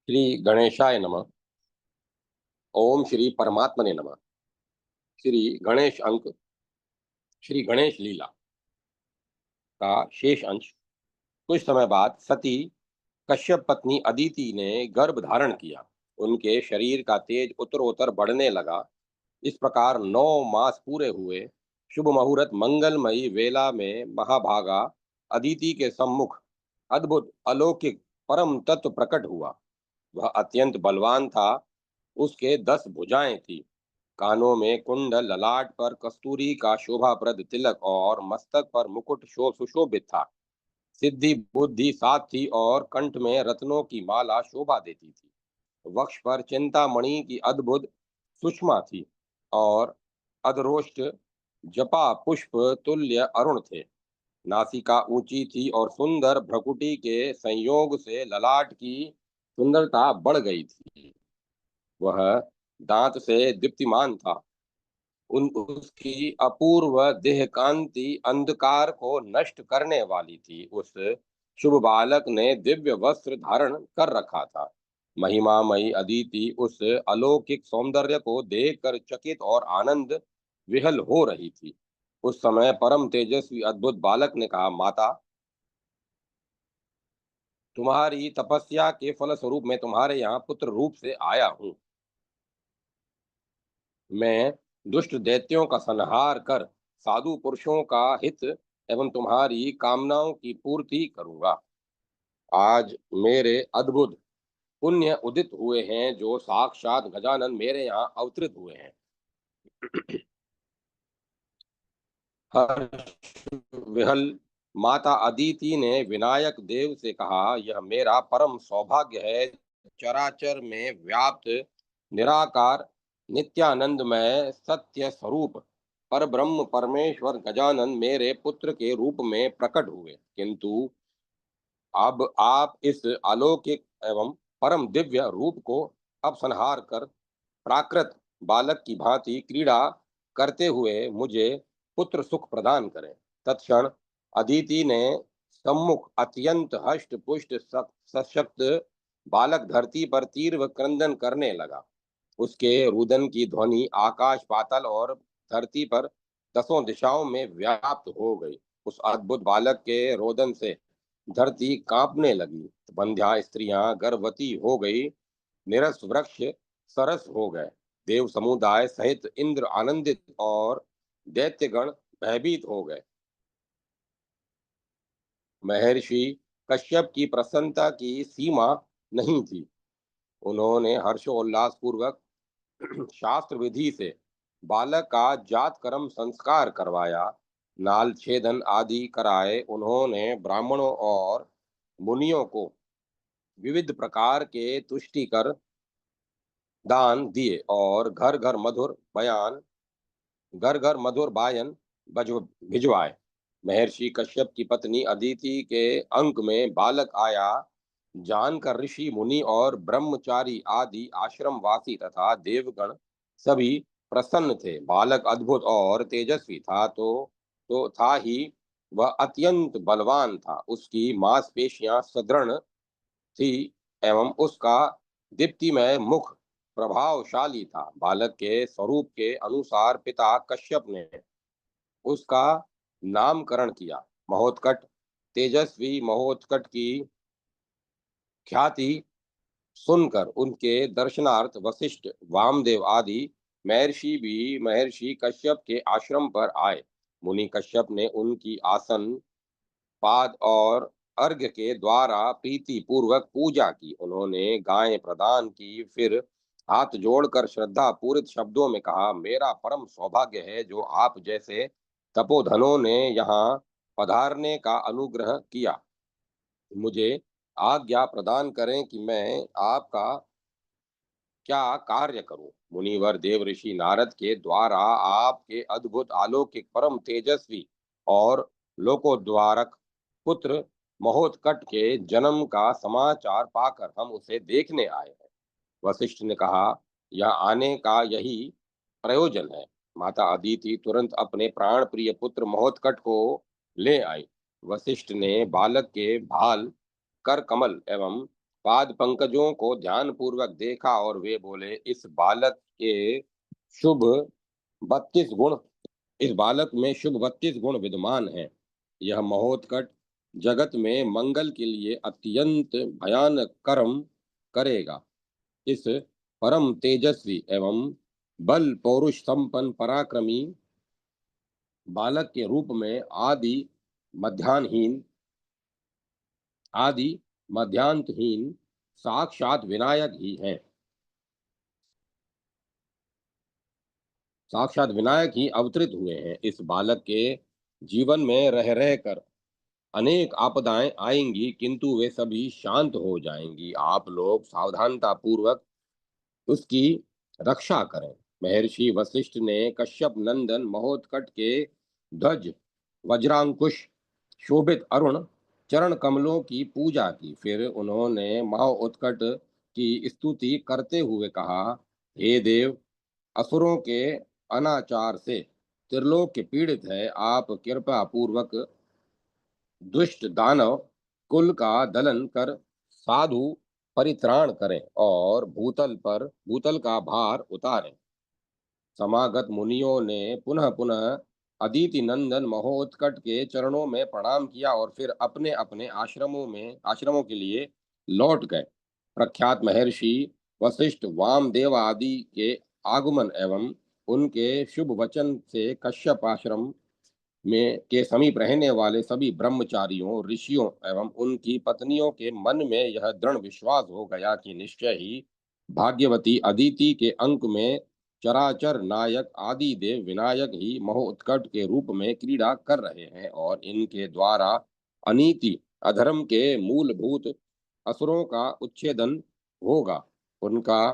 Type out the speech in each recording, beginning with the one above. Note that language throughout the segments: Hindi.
श्री गणेशाय नमः। ओम श्री परमात्मने नमः। श्री गणेश अंक, श्री गणेश लीला का शेष अंश। कुछ समय बाद सती कश्यप पत्नी अदिति ने गर्भ धारण किया। उनके शरीर का तेज उत्तरोत्तर बढ़ने लगा। इस प्रकार 9 मास पूरे हुए। शुभ मुहूर्त मंगलमयी वेला में महाभागा अदिति के सम्मुख अद्भुत अलौकिक परम तत्व प्रकट हुआ। वह अत्यंत बलवान था। उसके 10 भुजाएं थी। कानों में कुंडल, ललाट पर कस्तूरी का शोभाप्रद तिलक और मस्तक पर मुकुट सुशोभित था। सिद्धि बुद्धि साथ थी और कंठ में रत्नों की माला शोभा देती थी। वक्ष पर चिंतामणि की अद्भुत सुषमा थी और अधरोष्ट जपा पुष्प तुल्य अरुण थे। नासिका ऊंची थी और सुंदर भ्रकुटी के संयोग से ललाट की सुंदरता बढ़ गई थी। वह दांत से दीप्तिमान था। उन उसकी अपूर्व देह कांति अंधकार को नष्ट करने वाली थी। उस शुभ बालक ने दिव्य वस्त्र धारण कर रखा था। महिमामयी अदिति उस अलौकिक सौंदर्य को देखकर चकित और आनंद विहल हो रही थी। उस समय परम तेजस्वी अद्भुत बालक ने कहा, माता, तुम्हारी तपस्या के फल स्वरूप मैं तुम्हारे यहाँ पुत्र रूप से आया हूँ। मैं दुष्ट दैत्यों का संहार कर साधु पुरुषों का हित एवं तुम्हारी कामनाओं की पूर्ति करूंगा। आज मेरे अद्भुत पुण्य उदित हुए हैं, जो साक्षात गजानन मेरे यहाँ अवतरित हुए हैं। हर्ष विहल माता अदिति ने विनायक देव से कहा, यह मेरा परम सौभाग्य है। चराचर में व्याप्त निराकार नित्यानंदमय सत्य स्वरूप पर ब्रह्म परमेश्वर गजानन मेरे पुत्र के रूप में प्रकट हुए, किंतु अब आप इस अलौकिक एवं परम दिव्य रूप को अब संहार कर प्राकृत बालक की भांति क्रीड़ा करते हुए मुझे पुत्र सुख प्रदान करें। तत्क्षण अदिति ने सम्मुख अत्यंत हष्ट पुष्ट सशक्त बालक धरती पर तीव्र क्रंदन करने लगा। उसके रुदन की ध्वनि आकाश पाताल और धरती पर 10 दिशाओं में व्याप्त हो गई। उस अद्भुत बालक के रोदन से धरती कांपने लगी। बंध्या स्त्रियां गर्भवती हो गई। निरस वृक्ष सरस हो गए। देव समुदाय सहित इंद्र आनंदित और दैत्यगण भयभीत हो गए। महर्षि कश्यप की प्रसन्नता की सीमा नहीं थी। उन्होंने हर्षोल्लास पूर्वक शास्त्र विधि से बालक का जात कर्म संस्कार करवाया। नाल छेदन आदि कराए। उन्होंने ब्राह्मणों और मुनियों को विविध प्रकार के तुष्टिकर दान दिए और घर घर मधुर बायन भिजवाए। महर्षि कश्यप की पत्नी अदिति के अंक में बालक आया जानकर ऋषि मुनि और ब्रह्मचारी आदि आश्रम वासी तथा देवगण सभी प्रसन्न थे। बालक अद्भुत और तेजस्वी था तो था ही। वह अत्यंत बलवान था। उसकी मांसपेशियां सुदृढ़ थी एवं उसका दीप्तिमय मुख प्रभावशाली था। बालक के स्वरूप के अनुसार पिता कश्यप ने उसका नामकरण किया। महोत्कट तेजस्वी महोत्कट की ख्याति सुनकर उनके दर्शनार्थ वशिष्ठ, वामदेव आदि महर्षि भी महर्षि कश्यप के आश्रम पर आए। मुनि कश्यप ने उनकी आसन पाद और अर्घ्य के द्वारा प्रीति पूर्वक पूजा की। उन्होंने गायें प्रदान की, फिर हाथ जोड़कर श्रद्धा पूरित शब्दों में कहा, मेरा परम सौभाग्य है जो आप जैसे तपोधनों ने यहाँ पधारने का अनुग्रह किया। मुझे आज्ञा प्रदान करें कि मैं आपका क्या कार्य करूं। मुनिवर देव ऋषि नारद के द्वारा आपके अद्भुत अलौकिक परम तेजस्वी और लोकोद्वारक पुत्र महोत्कट के जन्म का समाचार पाकर हम उसे देखने आए हैं। वशिष्ठ ने कहा, यह आने का यही प्रयोजन है। माता अदिति तुरंत अपने प्राण प्रिय पुत्र महोत्कट को ले आई। वशिष्ठ ने बालक के भाल कर कमल एवं पाद पंकजों को ध्यानपूर्वक देखा और वे बोले, शुभ 32 गुण इस बालक में शुभ 32 गुण विद्यमान हैं। यह महोत्कट जगत में मंगल के लिए अत्यंत भयानक कर्म करेगा। इस परम तेजस्वी एवं बल पौरुष संपन्न पराक्रमी बालक के रूप में मध्यान्हीन आदि मध्यांतहीन साक्षात विनायक ही हैं। साक्षात विनायक ही अवतरित हुए हैं। इस बालक के जीवन में रह रह कर अनेक आपदाएं आएंगी, किंतु वे सभी शांत हो जाएंगी। आप लोग सावधानता पूर्वक उसकी रक्षा करें। महर्षि वशिष्ठ ने कश्यप नंदन महोत्कट के ध्वज वज्रांकुश शोभित अरुण चरण कमलों की पूजा की। फिर उन्होंने महोत्कट की स्तुति करते हुए कहा, हे देव, असुरों के अनाचार से त्रिलोक पीड़ित है। आप कृपा पूर्वक दुष्ट दानव कुल का दलन कर साधु परित्राण करें और भूतल का भार उतारें। समागत मुनियों ने पुनः पुनः अदिति नंदन महोत्कट के चरणों में प्रणाम किया और फिर अपने अपने आश्रमों के लिए लौट गए। प्रख्यात महर्षि वशिष्ठ वामदेव आदि के आगमन एवं उनके शुभ वचन से कश्यप आश्रम में के समीप रहने वाले सभी ब्रह्मचारियों, ऋषियों एवं उनकी पत्नियों के मन में यह दृढ़ विश्वास हो गया कि निश्चय ही भाग्यवती अदिति के अंक में चराचर नायक आदि देव विनायक ही महोत्कट के रूप में क्रीड़ा कर रहे हैं और इनके द्वारा अनीति अधर्म के मूलभूत असुरों का उच्छेदन होगा। उनका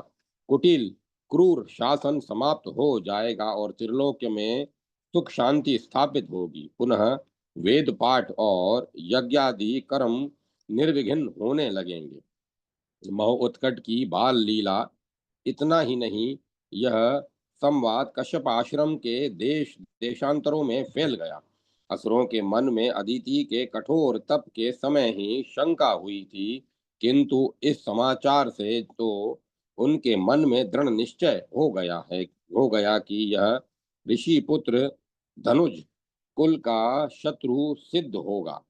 कुटिल क्रूर शासन समाप्त हो जाएगा और त्रिलोक्य में सुख शांति स्थापित होगी। पुनः वेद पाठ और यज्ञादि कर्म निर्विघ्न होने लगेंगे। महोत्कट की बाल लीला इतना ही नहीं, यह संवाद कश्यप आश्रम के देश देशांतरों में फैल गया। असुरों के मन में अदिति के कठोर तप के समय ही शंका हुई थी, किंतु इस समाचार से तो उनके मन में दृढ़ निश्चय हो गया कि यह ऋषि पुत्र धनुज कुल का शत्रु सिद्ध होगा।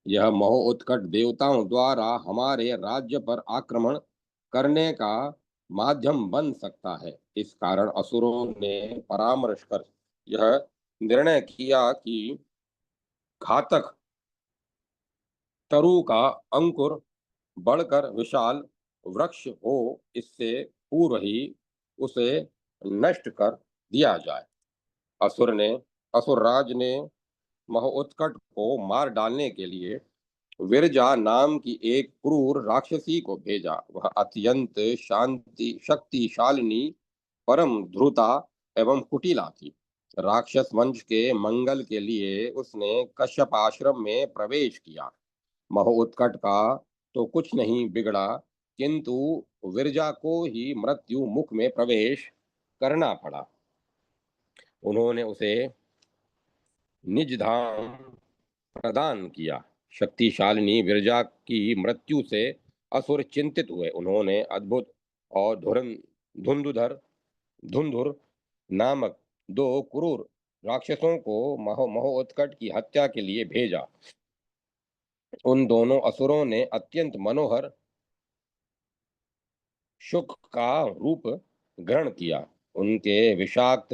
यह महोत्कट देवताओं द्वारा हमारे राज्य पर आक्रमण करने का माध्यम बन सकता है। इस कारण असुरों ने परामर्श कर यह निर्णय किया कि घातक तरु का अंकुर बढ़कर विशाल वृक्ष हो, इससे पूर्व ही उसे नष्ट कर दिया जाए। असुरराज ने महोत्कट को मार डालने के लिए विरजा नाम की एक क्रूर राक्षसी को भेजा। वह अत्यंत शांति शक्तिशालिनी, परम ध्रुता एवं कुटिला थी। राक्षस वंश के मंगल के लिए उसने कश्यप आश्रम में प्रवेश किया। महोत्कट का तो कुछ नहीं बिगड़ा, किंतु विरजा को ही मृत्यु मुख में प्रवेश करना पड़ा। उन्होंने उसे निज धाम प्रदान किया। शक्तिशालिनी विरजा की मृत्यु से असुर चिंतित हुए। उन्होंने अद्भुत और धुंधुधर धुंधुर नामक दो क्रूर राक्षसों को महोत्कट की हत्या के लिए भेजा। उन दोनों असुरों ने अत्यंत मनोहर शुक का रूप ग्रहण किया। उनके विषाक्त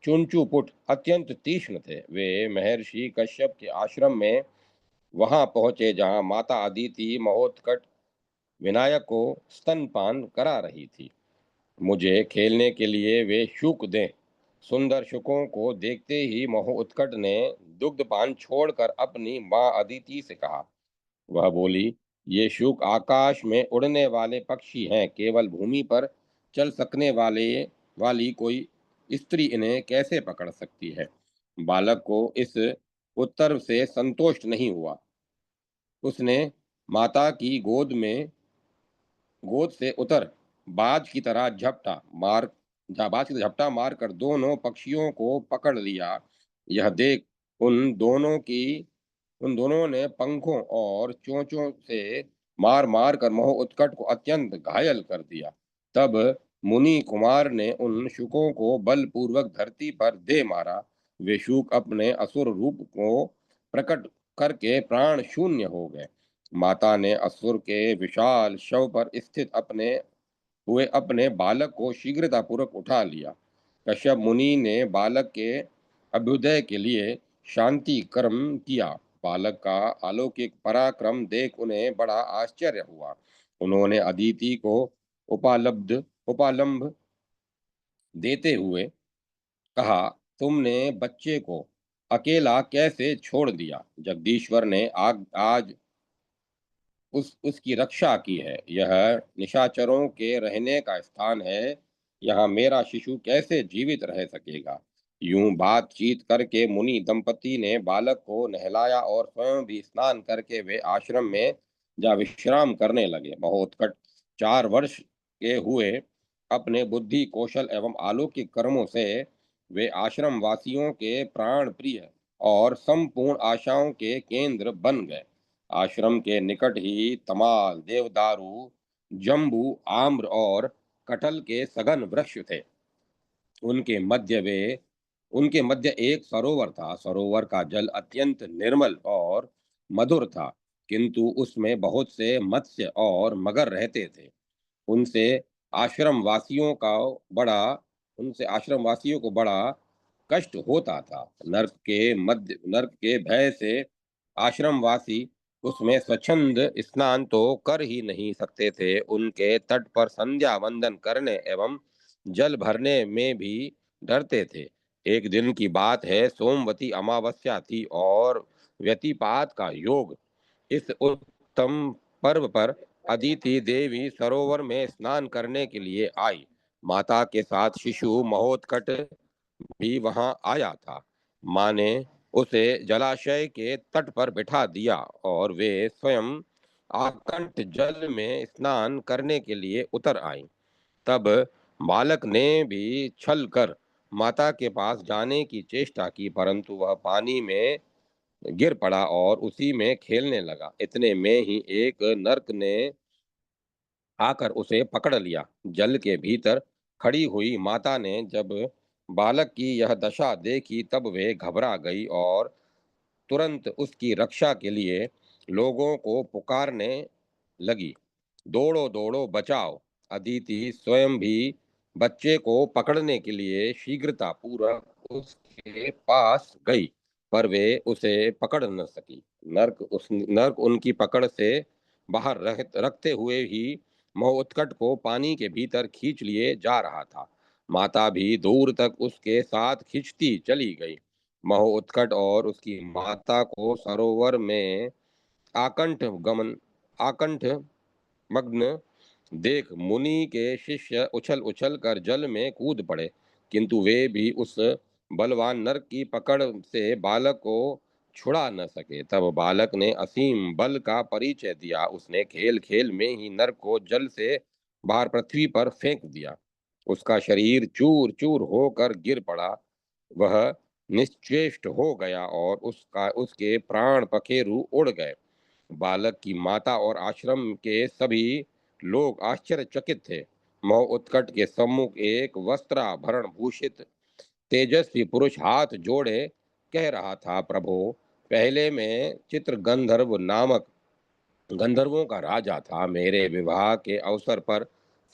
चुनचुपुट अत्यंत तीक्ष्ण थे। वे महर्षि कश्यप के आश्रम में वहां पहुंचे जहां माता अदिति महोत्कट विनायक को स्तनपान करा रही थी। मुझे खेलने के लिए वे शुक दें। सुंदर शुकों को देखते ही महोत्कट ने दुग्धपान छोड़कर अपनी माँ अदिति से कहा। वह बोली, ये शुक आकाश में उड़ने वाले पक्षी हैं। केवल भूमि पर चल सकने वाली कोई स्त्री इन्हें कैसे पकड़ सकती है। बालक को इस उत्तर से संतोष नहीं हुआ। उसने माता की गोद से उतर बाज की तरह झपटा मारकर दोनों पक्षियों को पकड़ लिया। यह देख उन दोनों ने पंखों और चोंचों से मार मार कर मोह उत्कट को अत्यंत घायल कर दिया। तब मुनि कुमार ने उन शुकों को बलपूर्वक धरती पर दे मारा। वे शुक अपने असुर रूप को प्रकट करके प्राण शून्य हो गए। माता ने असुर के विशाल शव पर स्थित अपने बालक को शीघ्रतापूर्वक उठा लिया। कश्यप मुनि ने बालक के अभ्युदय के लिए शांति कर्म किया। बालक का अलौकिक पराक्रम देख उन्हें बड़ा आश्चर्य हुआ। उन्होंने अदिति को उपालंब देते हुए कहा, तुमने बच्चे को अकेला कैसे छोड़ दिया? जगदीश्वर ने आज उसकी रक्षा की है। यह निशाचरों के रहने का स्थान है। यहाँ मेरा शिशु कैसे जीवित रह सकेगा? यूं बातचीत करके मुनि दंपति ने बालक को नहलाया और स्वयं भी स्नान करके वे आश्रम में जा विश्राम करने लगे। महोत्कट 4 वर्ष के हुए अपने बुद्धि कौशल एवं अलौकिक कर्मों से वे आश्रम वासियों के प्राण प्रिय और संपूर्ण आशाओं के केंद्र बन गए। आश्रम के निकट ही तमाल, देवदारू, जम्बू, आम्र और कटहल के सघन वृक्ष थे। उनके मध्य वे उनके मध्य एक सरोवर था। सरोवर का जल अत्यंत निर्मल और मधुर था, किंतु उसमें बहुत से मत्स्य और मगर रहते थे। उनसे आश्रम वासियों का बड़ा उनसे आश्रम वासियों को बड़ा कष्ट होता था। नर्क के भय से आश्रमवासी उसमें स्वच्छंद स्नान तो कर ही नहीं सकते थे। उनके तट पर संध्या वंदन करने एवं जल भरने में भी डरते थे। एक दिन की बात है, सोमवती अमावस्या थी और व्यतिपात का योग। इस उत्तम पर्व पर अदिति देवी सरोवर में स्नान करने के लिए आई। माता के साथ शिशु महोत्कट भी वहां आया था। माँ ने उसे जलाशय के तट पर बिठा दिया और वे स्वयं आकंठ जल में स्नान करने के लिए उतर आईं। तब बालक ने भी छल कर माता के पास जाने की चेष्टा की, परंतु वह पानी में गिर पड़ा और उसी में खेलने लगा। इतने में ही एक नर्क ने आकर उसे पकड़ लिया। जल के भीतर खड़ी हुई माता ने जब बालक की यह दशा देखी, तब वे घबरा गई और तुरंत उसकी रक्षा के लिए लोगों को पुकारने लगी, दौड़ो दौड़ो बचाओ। अदिति स्वयं भी बच्चे को पकड़ने के लिए शीघ्रता पूर्वक उसके पास गई, पर वे उसे पकड़ न सकी। नर्क उनकी पकड़ से बाहर रखते हुए ही मोह उत्कट को पानी के भीतर खींच लिए जा रहा था। माता भी दूर तक उसके साथ खींचती चली गई। मोह उत्कट और उसकी माता को सरोवर में आकंठ गमन आकंठ मग्न देख मुनि के शिष्य उछल उछल कर जल में कूद पड़े, किंतु वे भी उस बलवान नर की पकड़ से बालक को छुड़ा न सके। तब बालक ने असीम बल का परिचय दिया। उसने खेल खेल में ही नर को जल से बाहर पृथ्वी पर फेंक दिया। उसका शरीर चूर चूर होकर गिर पड़ा। वह निश्चेष्ट हो गया और उसके प्राण पखेरु उड़ गए। बालक की माता और आश्रम के सभी लोग आश्चर्यचकित थे। मोह उत्कट के सम्मुख एक वस्त्राभरण भूषित तेजस्वी पुरुष हाथ जोड़े कह रहा था, प्रभो, पहले मैं चित्र गंधर्व नामक गंधर्वों का राजा था। मेरे विवाह के अवसर पर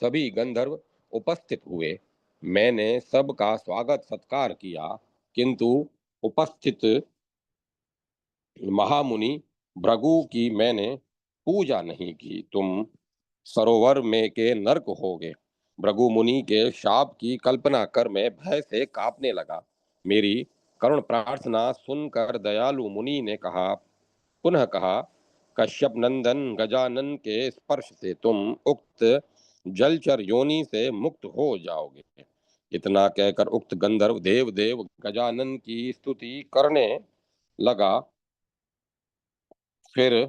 सभी गंधर्व उपस्थित हुए। मैंने सबका स्वागत सत्कार किया, किंतु उपस्थित महामुनि भृगु की मैंने पूजा नहीं की। तुम सरोवर में के नर्क होगे। भृगु मुनि के शाप की कल्पना कर मैं भय से कांपने लगा। मेरी करुण प्रार्थना सुनकर दयालु मुनि ने पुनः कहा, कश्यप नंदन गजानन के स्पर्श से तुम उक्त जलचर योनि से मुक्त हो जाओगे। इतना कहकर उक्त गंधर्व देव गजानन की स्तुति करने लगा। फिर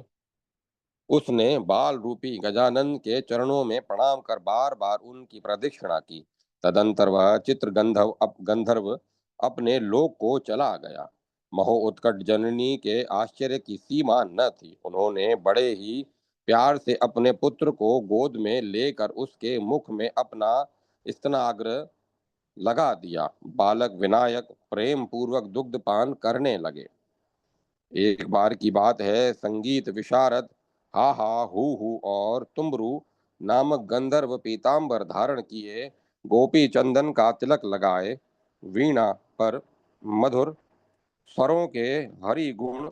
उसने बाल रूपी गजानन के चरणों में प्रणाम कर बार बार उनकी प्रदक्षिणा की। तदंतर वह चित्र गंधर्व अपने लोक को चला गया। महो उत्कट जननी के आश्चर्य की सीमा न थी। उन्होंने बड़े ही प्यार से अपने पुत्र को गोद में लेकर उसके मुख में अपना स्तनाग्र लगा दिया। बालक विनायक प्रेम पूर्वक दुग्धपान करने लगे। एक बार की बात है, संगीत विशारद हा हा हु और तुम्बरू नामक गंधर्व पीतांबर धारण किए, गोपी चंदन का तिलक लगाए, वीणा पर मधुर स्वरों के हरि गुण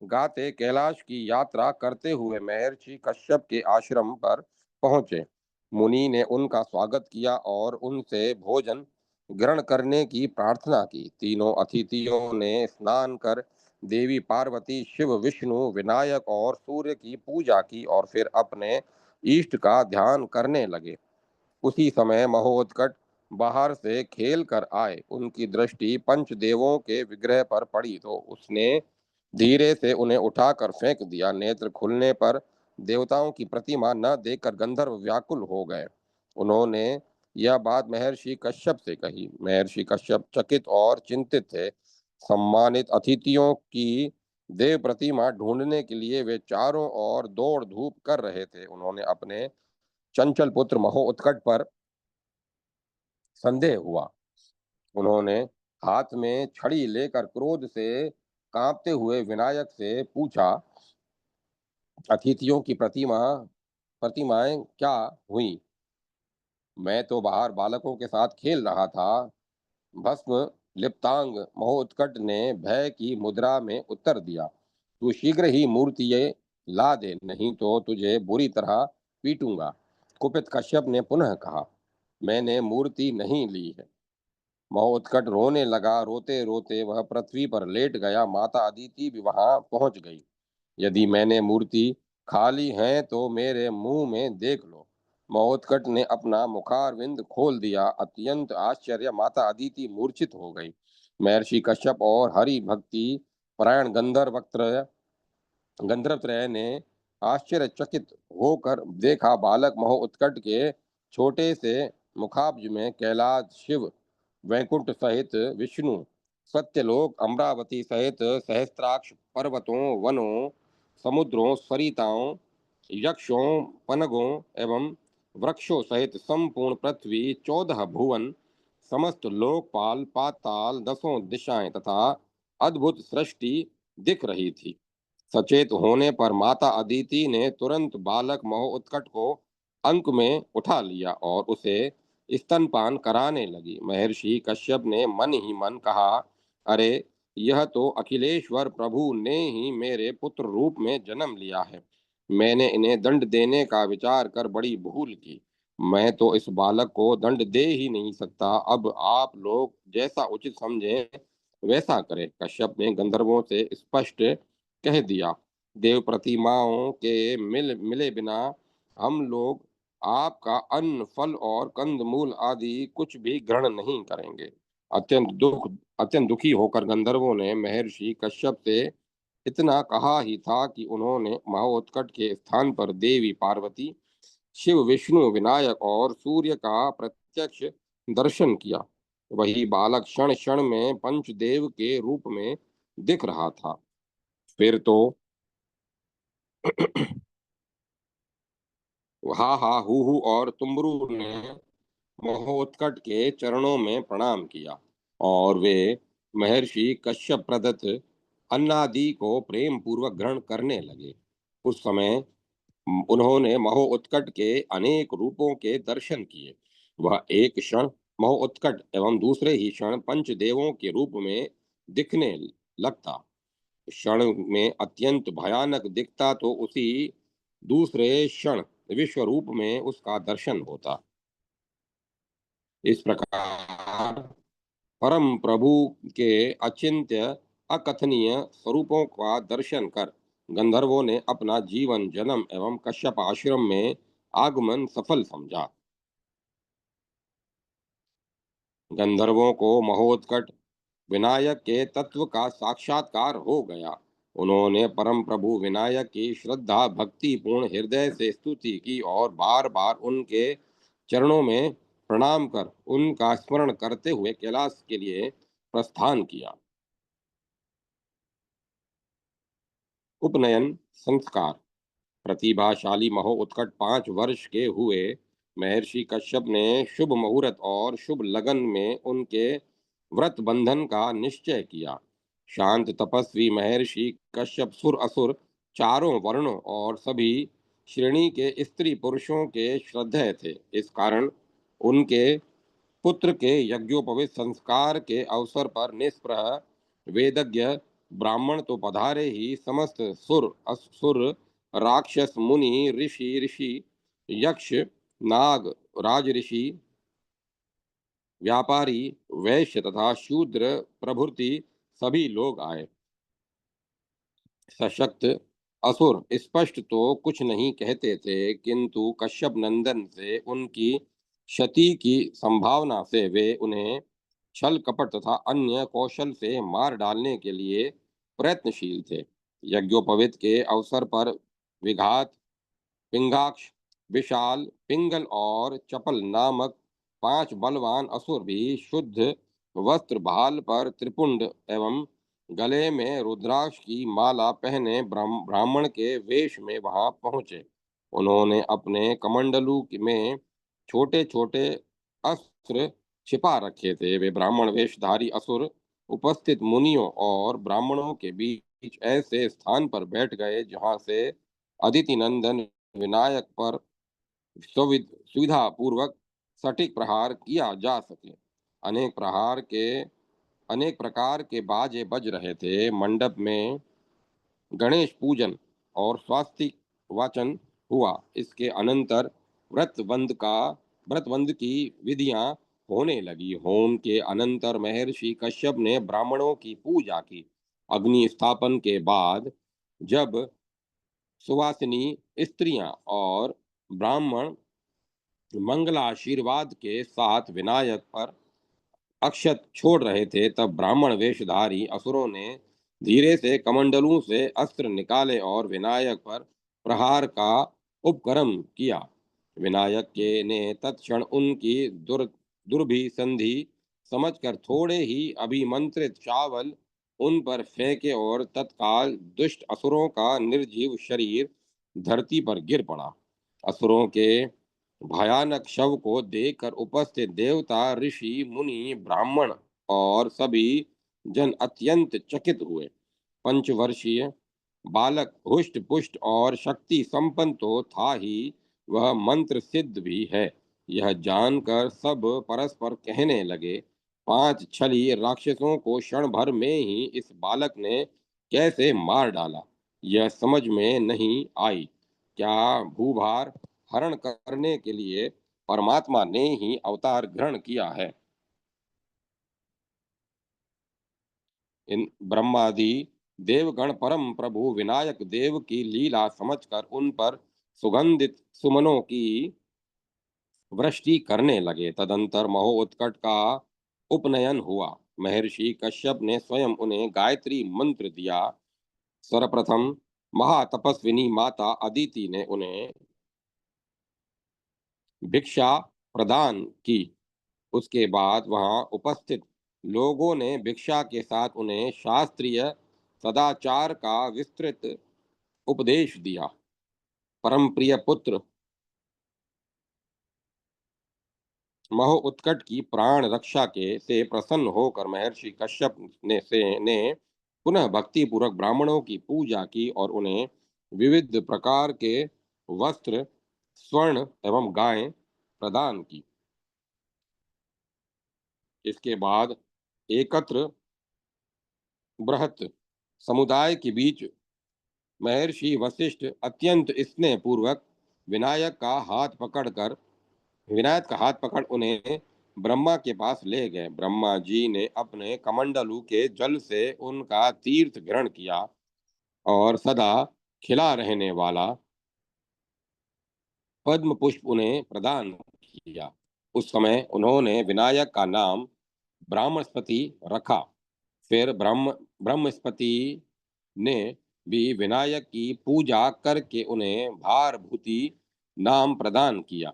गाते कैलाश की यात्रा करते हुए महर्षि कश्यप के आश्रम पर पहुंचे। मुनि ने उनका स्वागत किया और उनसे भोजन ग्रहण करने की प्रार्थना की। तीनों अतिथियों ने स्नान कर देवी पार्वती, शिव, विष्णु, विनायक और सूर्य की पूजा की और फिर अपने इष्ट का ध्यान करने लगे। उसी समय महोत्कट बाहर से खेल कर आए। उनकी दृष्टि पंचदेवों के विग्रह पर पड़ी तो उसने धीरे से उन्हें उठाकर फेंक दिया। नेत्र खुलने पर देवताओं की प्रतिमा न देखकर गंधर्व व्याकुल हो गए। उन्होंने यह बात महर्षि कश्यप से कही। महर्षि कश्यप चकित और चिंतित थे। सम्मानित अतिथियों की देव प्रतिमा ढूंढने के लिए वे चारों ओर दौड़ धूप कर रहे थे। उन्होंने अपने चंचल पुत्र महोत्कट पर संदेह हुआ। उन्होंने हाथ में छड़ी लेकर क्रोध से कांपते हुए विनायक से पूछा, अतिथियों की प्रतिमाएं क्या हुई? मैं तो बाहर बालकों के साथ खेल रहा था। भस्म लिप्तांग महोत्कट ने भय की मुद्रा में उत्तर दिया, तू शीघ्र ही मूर्ति ये ला दे, नहीं तो तुझे बुरी तरह पीटूंगा। कुपित कश्यप ने पुनः कहा, मैंने मूर्ति नहीं ली है। महोत्कट रोने लगा। रोते रोते वह पृथ्वी पर लेट गया। माता अदिति भी वहां पहुंच गई। यदि मैंने मूर्ति खाली है तो मेरे मुंह में देख लो। महोत्कट ने अपना मुखारविंद खोल दिया। अत्यंत आश्चर्य, माता अदिति मूर्छित हो गई। महर्षि कश्यप और हरि भक्ति परायण गंधर्वत्रय ने आश्चर्यचकित होकर देखा, बालक महोत्कट के छोटे से मुखाब्ज में कैलाश, शिव, वैकुंठ सहित विष्णु, सत्यलोक, अमरावती सहित सहस्त्राक्ष पर्वतों, वनों, समुद्रों, सरिताओं, यक्षों, पनगों एवं वृक्षों सहित संपूर्ण पृथ्वी, 14 भुवन, समस्त लोकपाल, पाताल, दसों दिशाएं तथा अद्भुत सृष्टि दिख रही थी। सचेत होने पर माता अदिति ने तुरंत बालक महोत्कट को अंक में उठा लिया और उसे स्तनपान कराने लगी। महर्षि कश्यप ने मन ही मन कहा, अरे, यह तो अखिलेश्वर प्रभु ने ही मेरे पुत्र रूप में जन्म लिया है। मैंने इन्हें दंड देने का विचार कर बड़ी भूल की। मैं तो इस बालक को दंड दे ही नहीं सकता। अब आप लोग जैसा उचित समझें वैसा करें। कश्यप ने गंधर्वों से स्पष्ट कह दिया, देव प्रतिमाओं के मिले बिना हम लोग आपका अन्न, फल और कंदमूल आदि कुछ भी ग्रहण नहीं करेंगे। अत्यंत दुखी होकर गंधर्वों ने महर्षि कश्यप से इतना कहा ही था कि उन्होंने महोत्कट के स्थान पर देवी पार्वती, शिव, विष्णु, विनायक और सूर्य का प्रत्यक्ष दर्शन किया। वही बालक क्षण क्षण में पंचदेव के रूप में दिख रहा था। फिर तो हा हा हु और तुम्बरू ने महोत्कट के चरणों में प्रणाम किया और वे महर्षि कश्यप प्रदत्त अन्नादि को प्रेम पूर्वक ग्रहण करने लगे। उस समय उन्होंने महोत्कट के अनेक रूपों के दर्शन किए। वह एक क्षण महोत्कट एवं दूसरे ही क्षण पंचदेवों के रूप में दिखने लगता। क्षण में अत्यंत भयानक दिखता तो उसी दूसरे क्षण विश्व रूप में उसका दर्शन होता। इस प्रकार परम प्रभु के अचिंत्य अकथनीय स्वरूपों का दर्शन कर गंधर्वों ने अपना जीवन, जन्म एवं कश्यप आश्रम में आगमन सफल समझा। गंधर्वों को महोत्कट विनायक के तत्व का साक्षात्कार हो गया। उन्होंने परम प्रभु विनायक की श्रद्धा भक्ति पूर्ण हृदय से स्तुति की और बार बार उनके चरणों में प्रणाम कर उनका स्मरण करते हुए कैलाश के लिए प्रस्थान किया। उपनयन संस्कार। प्रतिभाशाली महोत्कट 5 वर्ष के हुए। महर्षि कश्यप ने शुभ मुहूर्त और शुभ लगन में उनके व्रत बंधन का निश्चय किया। शांत तपस्वी महर्षि कश्यप सुर असुर चारों वर्णों और सभी श्रेणी के स्त्री पुरुषों के श्रद्धेय थे। इस कारण उनके पुत्र के यज्ञोपवीत संस्कार के अवसर पर निष्प्रह वेदज्ञ ब्राह्मण तो पधारे ही, समस्त सुर असुर राक्षस मुनि ऋषि यक्ष नाग राजऋषि व्यापारी वैश्य तथा शूद्र प्रभृति सभी लोग आए। सशक्त असुर स्पष्ट तो कुछ नहीं कहते थे, किंतु कश्यप नंदन से उनकी क्षति की संभावना से वे उन्हें छल कपट तथा अन्य कौशल से मार डालने के लिए प्रयत्नशील थे। यज्ञोपवीत के अवसर पर विघात, पिंगाक्ष, विशाल, पिंगल और चपल नामक 5 बलवान असुर भी शुद्ध वस्त्र भाल पर त्रिपुंड एवं गले में रुद्राक्ष की माला पहने ब्राह्मण के वेश में वहां पहुंचे। उन्होंने अपने कमंडलू में छोटे छोटे अस्त्र छिपा रखे थे। वे ब्राह्मण वेशधारी असुर उपस्थित मुनियों और ब्राह्मणों के बीच ऐसे स्थान पर बैठ गए जहां से अदिति नंदन विनायक पर सुविधा पूर्वक सटीक प्रहार किया जा सके। अनेक प्रहार के अनेक प्रकार के बाजे बज रहे थे। मंडप में गणेश पूजन और स्वास्तिक वाचन हुआ। इसके अनंतर व्रतबंध की विधियां होने लगी। होम के अनंतर महर्षि कश्यप ने ब्राह्मणों की पूजा की। अग्नि स्थापन के बाद जब सुवासिनी स्त्रियां और ब्राह्मण मंगलाशीर्वाद के साथ विनायक पर अक्षत छोड़ रहे थे, तब ब्राह्मण वेशधारी असुरों ने धीरे से कमंडलों से अस्त्र निकाले और विनायक पर प्रहार का उपक्रम किया। विनायक के ने तत्क्षण उनकी दुर्भिसंधि समझकर थोड़े ही अभिमंत्रित चावल उन पर फेंके और तत्काल दुष्ट असुरों का निर्जीव शरीर धरती पर गिर पड़ा। असुरों के भयानक शव को देखकर उपस्थित देवता, ऋषि, मुनि, ब्राह्मण और सभी जन अत्यंत चकित हुए। पंचवर्षीय बालक हुष्ट पुष्ट और शक्ति संपन्न तो था ही, वह मंत्र सिद्ध भी है। यह जानकर सब परस्पर कहने लगे, 5 छली राक्षसों को क्षण भर में ही इस बालक ने कैसे मार डाला, यह समझ में नहीं आई। क्या भूभार हरण करने के लिए परमात्मा ने ही अवतार ग्रहण किया है? इन ब्रह्मादि देवगण परम प्रभु विनायक देव की लीला समझकर उन पर सुगंधित सुमनों की वृष्टि करने लगे। तदंतर महोत्कट का उपनयन हुआ। महर्षि कश्यप ने स्वयं उन्हें गायत्री मंत्र दिया। सर्वप्रथम महातपस्विनी माता अदिति ने उन्हें भिक्षा प्रदान की। उसके बाद वहां उपस्थित लोगों ने भिक्षा के साथ उन्हें शास्त्रीय सदाचार का विस्तृत उपदेश दिया। परम प्रिय पुत्र महो उत्कट की प्राण रक्षा के से प्रसन्न होकर महर्षि कश्यप ने पुनः भक्ति पूर्वक ब्राह्मणों की पूजा की और उन्हें विविध प्रकार के वस्त्र, स्वर्ण एवं गायें प्रदान की। इसके बाद एकत्र बृहत समुदाय के बीच महर्षि वशिष्ठ अत्यंत स्नेह पूर्वक विनायक का हाथ पकड़ उन्हें ब्रह्मा के पास ले गए। ब्रह्मा जी ने अपने कमंडलू के जल से उनका तीर्थ ग्रहण किया और सदा खिला रहने वाला पद्म पुष्प उन्हें प्रदान किया। उस समय उन्होंने विनायक का नाम ब्राह्मणस्पति रखा। फिर ब्रह्मस्पति ने भी विनायक की पूजा करके उन्हें भारभूति नाम प्रदान किया।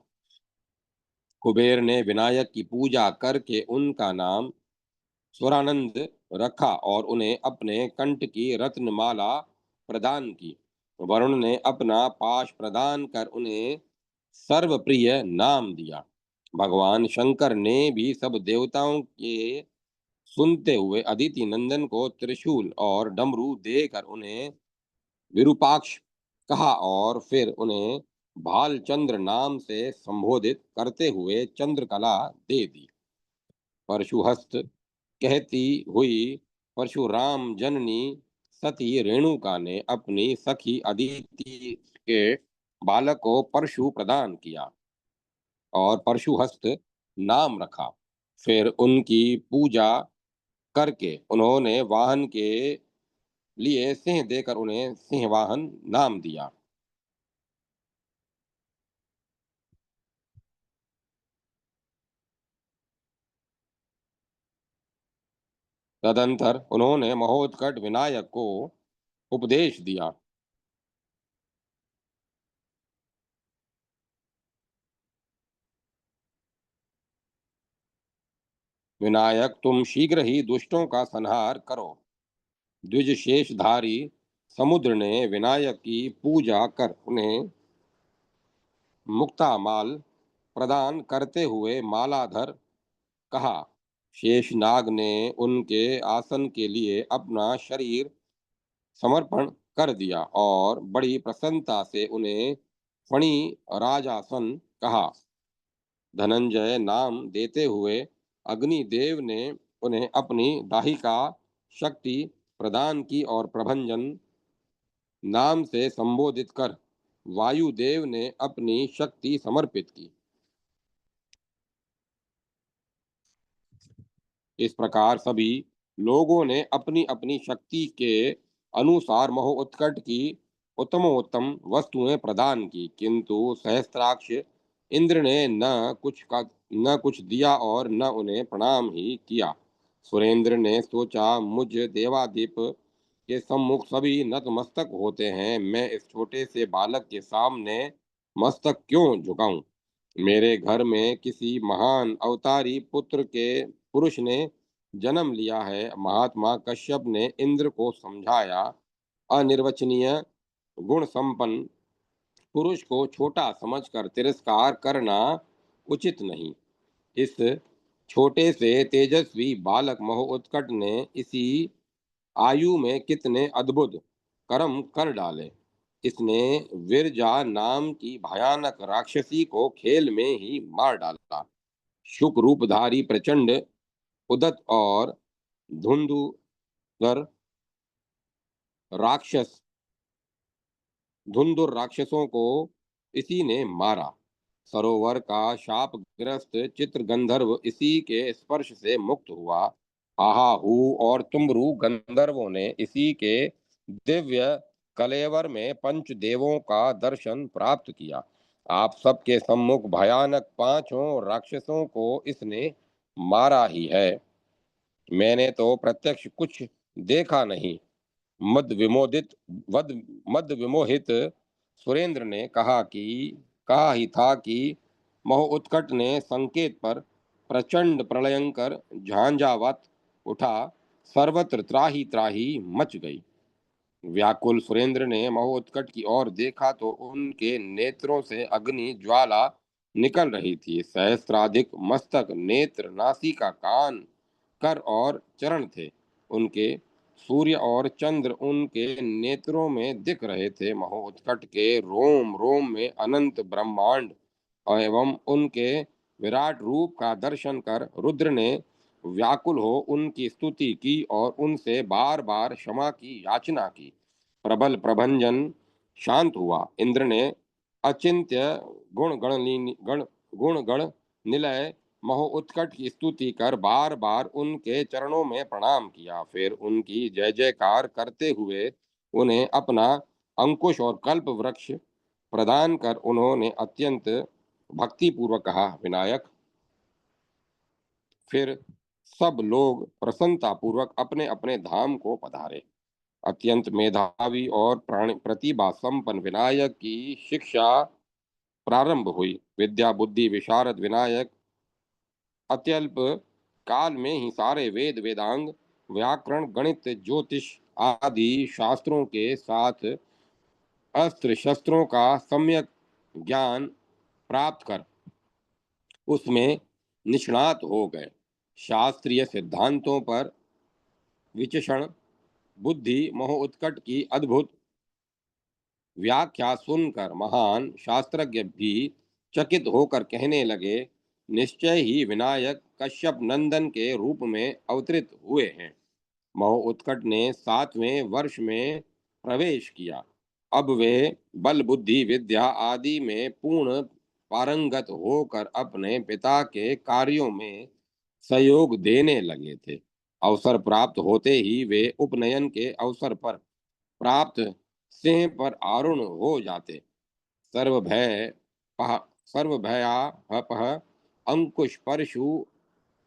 कुबेर ने विनायक की पूजा करके उनका नाम स्वरानंद रखा और उन्हें अपने कंठ की रत्नमाला प्रदान की। वरुण ने अपना पाश प्रदान कर उन्हें सर्वप्रिय नाम दिया। भगवान शंकर ने भी सब देवताओं के सुनते हुए अदिति नंदन को त्रिशूल और डमरू देकर उन्हें विरूपाक्ष कहा और फिर उन्हें भालचंद्र नाम से संबोधित करते हुए चंद्रकला दे दी। परशुहस्त कहती हुई परशुराम जननी सती रेणुका ने अपनी सखी अदिति के बालक को परशु प्रदान किया और परशुहस्त नाम रखा। फिर उनकी पूजा करके उन्होंने वाहन के लिए सिंह देकर उन्हें सिंहवाहन नाम दिया। तदंतर उन्होंने महोत्कट विनायक को उपदेश दिया। विनायक, तुम शीघ्र ही दुष्टों का संहार करो। द्विज शेषधारी समुद्र ने विनायक की पूजा कर उन्हें मुक्तामाल प्रदान करते हुए मालाधर कहा। शेषनाग ने उनके आसन के लिए अपना शरीर समर्पण कर दिया और बड़ी प्रसन्नता से उन्हें फणी राजासन कहा। धनंजय नाम देते हुए अग्निदेव ने उन्हें अपनी दाहिका शक्ति प्रदान की और प्रभंजन नाम से संबोधित कर वायुदेव ने अपनी शक्ति समर्पित की। इस प्रकार सभी लोगों ने अपनी अपनी शक्ति के अनुसार महोत्कट की उत्तमोत्तम वस्तुएं प्रदान की, किंतु सहस्त्राक्ष इंद्र ने न कुछ दिया और न उन्हें प्रणाम ही किया। सुरेंद्र ने सोचा, मुझ देवादीप के सम्मुख सभी नतमस्तक होते हैं, मैं इस छोटे से बालक के सामने मस्तक क्यों झुकाऊं। मेरे घर में किसी महान अवतारी पुत्र के पुरुष ने जन्म लिया है। महात्मा कश्यप ने इंद्र को समझाया, अनिर्वचनीय गुण संपन्न पुरुष को छोटा समझकर तिरस्कार करना उचित नहीं। इस छोटे से तेजस्वी बालक महोत्कट ने इसी आयु में कितने अद्भुत कर्म कर डाले। इसने विरजा नाम की भयानक राक्षसी को खेल में ही मार डाला। शुक रूपधारी प्रचंड उदत और धुंधुर राक्षस धुंधुर राक्षसों को इसी ने मारा। सरोवर का शापग्रस्त चित्र गंधर्व इसी के स्पर्श से मुक्त हुआ। आहाहू और तुम्बरू गंधर्वों ने इसी के दिव्य कलेवर में पंच देवों का दर्शन प्राप्त किया। आप सबके सम्मुख भयानक पांचों राक्षसों को इसने मारा ही है। मैंने तो प्रत्यक्ष कुछ देखा नहीं। मद विमोदित वद मद विमोहित सुरेंद्र ने कहा ही था कि महोत्कट ने संकेत पर प्रचंड प्रलयंकर झांझावात उठा। सर्वत्र त्राही त्राही मच गई। व्याकुल सुरेंद्र ने महोत्कट की ओर देखा तो उनके नेत्रों से अग्नि ज्वाला निकल रही थी। सहस्त्राधिक मस्तक, नेत्र, नासिका, कान, कर और चरण थे उनके। सूर्य और चंद्र उनके नेत्रों में दिख रहे थे। महोत्कट के रोम रोम में अनंत ब्रह्मांड एवं उनके विराट रूप का दर्शन कर रुद्र ने व्याकुल हो उनकी स्तुति की और उनसे बार बार क्षमा की याचना की। प्रबल प्रभंजन शांत हुआ। इंद्र ने अचिंत्य गुण गण निलय महोत्कट की स्तुति कर बार बार उनके चरणों में प्रणाम किया। फिर उनकी जय जयकार करते हुए उन्हें अपना अंकुश और कल्प वृक्ष प्रदान कर उन्होंने अत्यंत भक्तिपूर्वक कहा, विनायक। फिर सब लोग प्रसन्नता पूर्वक अपने अपने धाम को पधारे। अत्यंत मेधावी और प्रतिभा संपन्न विनायक की शिक्षा प्रारंभ हुई। विद्या बुद्धि विशारद विनायक अत्यल्प काल में ही सारे वेद वेदांग व्याकरण गणित ज्योतिष आदि शास्त्रों के साथ अस्त्र शस्त्रों का सम्यक ज्ञान प्राप्त कर उसमें निष्णात हो गए। शास्त्रीय सिद्धांतों पर विचक्षण बुद्धि मोह उत्कट की अद्भुत व्याख्या सुनकर महान शास्त्रज्ञ भी चकित होकर कहने लगे, निश्चय ही विनायक कश्यप नंदन के रूप में अवतरित हुए हैं। मोह उत्कट ने 7वें वर्ष में प्रवेश किया। अब वे बल बुद्धि विद्या आदि में पूर्ण पारंगत होकर अपने पिता के कार्यों में सहयोग देने लगे थे। अवसर प्राप्त होते ही वे उपनयन के अवसर पर प्राप्त सिंह पर आरूढ़ हो जाते। सर्वभय पह सर्वभयापह अंकुश परशु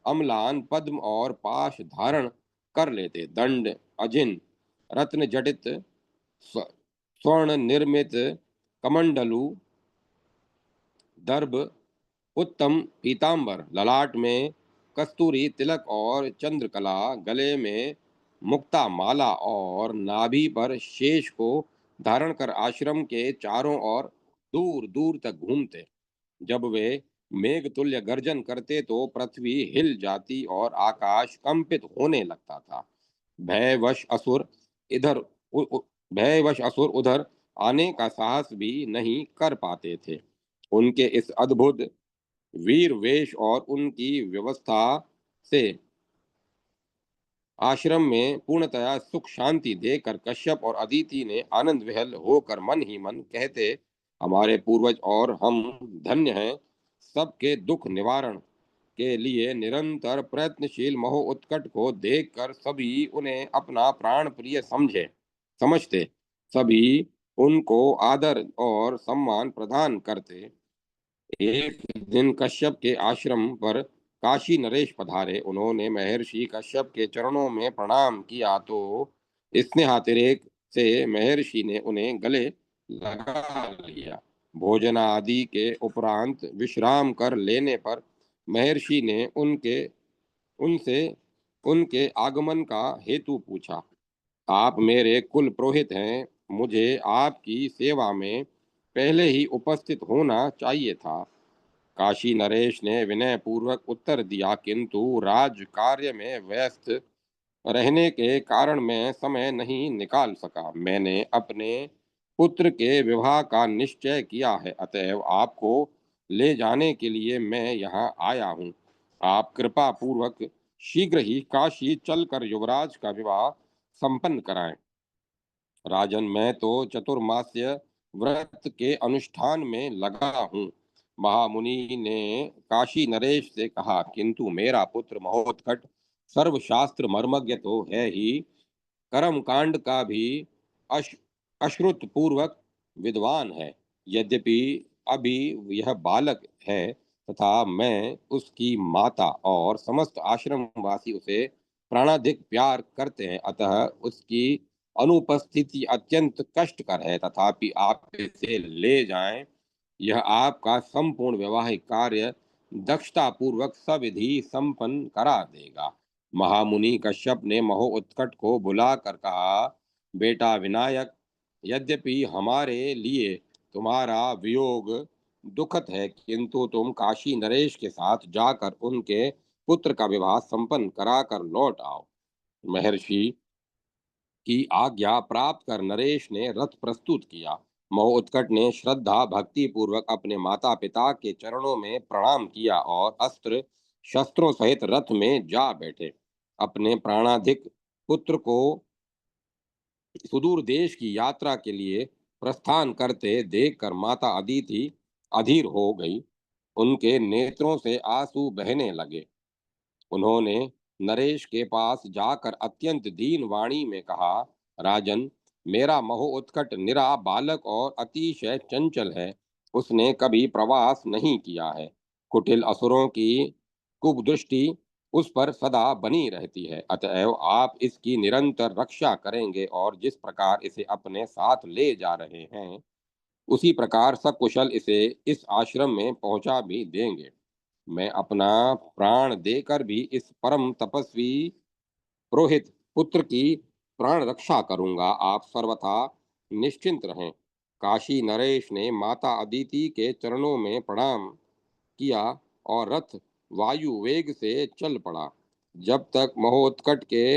अम्लान पद्म और पाश धारण कर लेते। दंड अजिन रत्न जटित स्वर्ण निर्मित कमंडलु दर्भ उत्तम पीतांबर ललाट में कस्तूरी तिलक और चंद्रकला गले में मुक्ता माला और नाभि पर शेष को धारण कर आश्रम के चारों ओर दूर दूर तक घूमते। जब वे मेघतुल्य गर्जन करते तो पृथ्वी हिल जाती और आकाश कंपित होने लगता था। भयवश असुर इधर उ, उ, भयवश असुर उधर आने का साहस भी नहीं कर पाते थे। उनके इस अद्भुत वीर वेश और उनकी व्यवस्था से आश्रम में पूर्णतया सुख शांति देकर कश्यप और अदिति ने आनंद विहल होकर मन ही मन कहते, हमारे पूर्वज और हम धन्य हैं। सबके दुख निवारण के लिए निरंतर प्रयत्नशील मोह उत्कट को देखकर सभी उन्हें अपना प्राण प्रिय समझते। सभी उनको आदर और सम्मान प्रदान करते। एक दिन कश्यप के आश्रम पर काशी नरेश पधारे। उन्होंने महर्षि कश्यप के चरणों में प्रणाम किया तो स्नेहातिरेक से महर्षि ने उन्हें गले लगा लिया। भोजन आदि के उपरांत विश्राम कर लेने पर महर्षि ने उनसे उनके आगमन का हेतु पूछा। आप मेरे कुल पुरोहित हैं, मुझे आपकी सेवा में पहले ही उपस्थित होना चाहिए था। काशी नरेश ने विनय पूर्वक उत्तर दिया, किंतु राज कार्य में व्यस्त रहने के कारण मैं समय नहीं निकाल सका। मैंने अपने पुत्र के विवाह का निश्चय किया है, अतएव आपको ले जाने के लिए मैं यहाँ आया हूँ। आप कृपा पूर्वक शीघ्र ही काशी चलकर युवराज का विवाह संपन्न कराएं। राजन, मैं तो चतुर्मास्य व्रत के अनुष्ठान में लगा हूँ। महामुनि ने काशी नरेश से कहा, किंतु मेरा पुत्र महोत्कट सर्वशास्त्र मर्मज्ञ तो है ही, कर्म कांड का भी अश अश्रुत पूर्वक विद्वान है। यद्यपि अभी यह बालक है तथा मैं उसकी माता और समस्त आश्रमवासी उसे प्राणाधिक प्यार करते हैं, अतः उसकी अनुपस्थिति अत्यंत कष्टकर है। तथापि आप इसे ले जाएं, यह आपका संपूर्ण वैवाहिक कार्य दक्षता पूर्वक सविधि संपन्न करा देगा। महामुनि कश्यप ने महो उत्कट को बुलाकर कहा, बेटा विनायक, यद्यपि हमारे लिए तुम्हारा वियोग दुखद है, किंतु तुम काशी नरेश के साथ जाकर उनके पुत्र का विवाह संपन्न कराकर लौट आओ। महर्षि की आज्ञा प्राप्त कर नरेश ने रथ प्रस्तुत किया। मोह उत्कट ने श्रद्धा भक्ति पूर्वक अपने माता पिता के चरणों में प्रणाम किया और अस्त्र शस्त्रों सहित रथ में जा बैठे। अपने प्राणाधिक पुत्र को सुदूर देश की यात्रा के लिए प्रस्थान करते देखकर माता अदिति अधीर हो गई। उनके नेत्रों से आंसू बहने लगे। उन्होंने नरेश के पास जाकर अत्यंत दीन वाणी में कहा, राजन, मेरा मोह उत्कट निरा बालक और अतिशय चंचल है। उसने कभी प्रवास नहीं किया है। कुटिल असुरों की कुदृष्टि उस पर सदा बनी रहती है। अतएव आप इसकी निरंतर रक्षा करेंगे और जिस प्रकार इसे अपने साथ ले जा रहे हैं उसी प्रकार सकुशल इसे इस आश्रम में पहुंचा भी देंगे। मैं अपना प्राण देकर भी इस परम तपस्वी पुरोहित पुत्र की प्राण रक्षा करूंगा। आप सर्वथा निश्चिंत रहें। काशी नरेश ने माता अदिति के चरणों में प्रणाम किया और रथ वायु वेग से चल पड़ा। जब तक महोत्कट के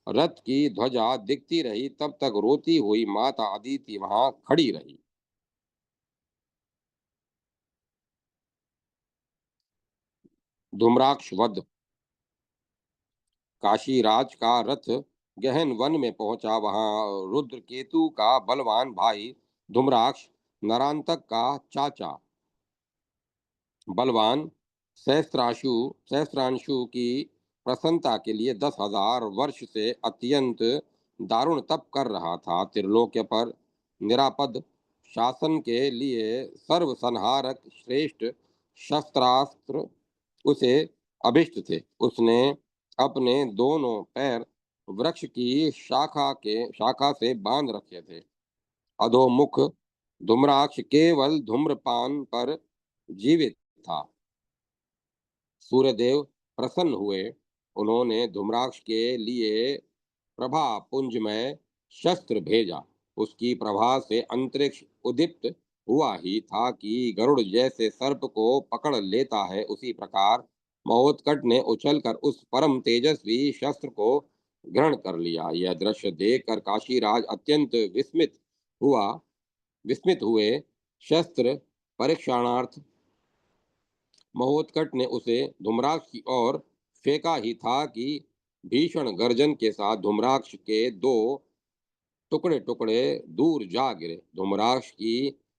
रथ की ध्वजा दिखती रही तब तक रोती हुई माता अदिति वहां खड़ी रही। धूम्राक्ष वध। काशीराज का रथ गहन वन में पहुंचा। वहां रुद्र केतु का बलवान भाई धूम्राक्ष, नरांतक का चाचा बलवान सहस्त्रांशु की प्रसन्नता के लिए 10,000 वर्ष से अत्यंत दारुण तप कर रहा था। त्रिलोक्य पर निरापद शासन के लिए सर्वसंहारक श्रेष्ठ शस्त्रास्त्र उसे अभिष्ट थे। उसने अपने दोनों पैर वृक्ष की शाखा से बांध रखे थे। अधोमुख धूम्राक्ष केवल धूम्रपान पर जीवित था। सूर्यदेव प्रसन्न हुए। उन्होंने धूम्राक्ष के लिए प्रभा पुंज में शस्त्र भेजा। उसकी प्रभा से अंतरिक्ष उद्दीप्त हुआ ही था कि गरुड़ जैसे सर्प को पकड़ लेता है, उसी प्रकार महोत्कट ने उछलकर उस परम तेजस्वी शस्त्र को ग्रहण कर लिया। यह दृश्य देखकर काशीराज अत्यंत हुआ विस्मित हुए। शस्त्र परीक्षणार्थ महोत्कट ने उसे धूम्राक्ष की ओर फेंका ही था कि भीषण गर्जन के साथ धूम्राक्ष के दो टुकड़े टुकड़े दूर जा गिरे। धूम्राक्ष की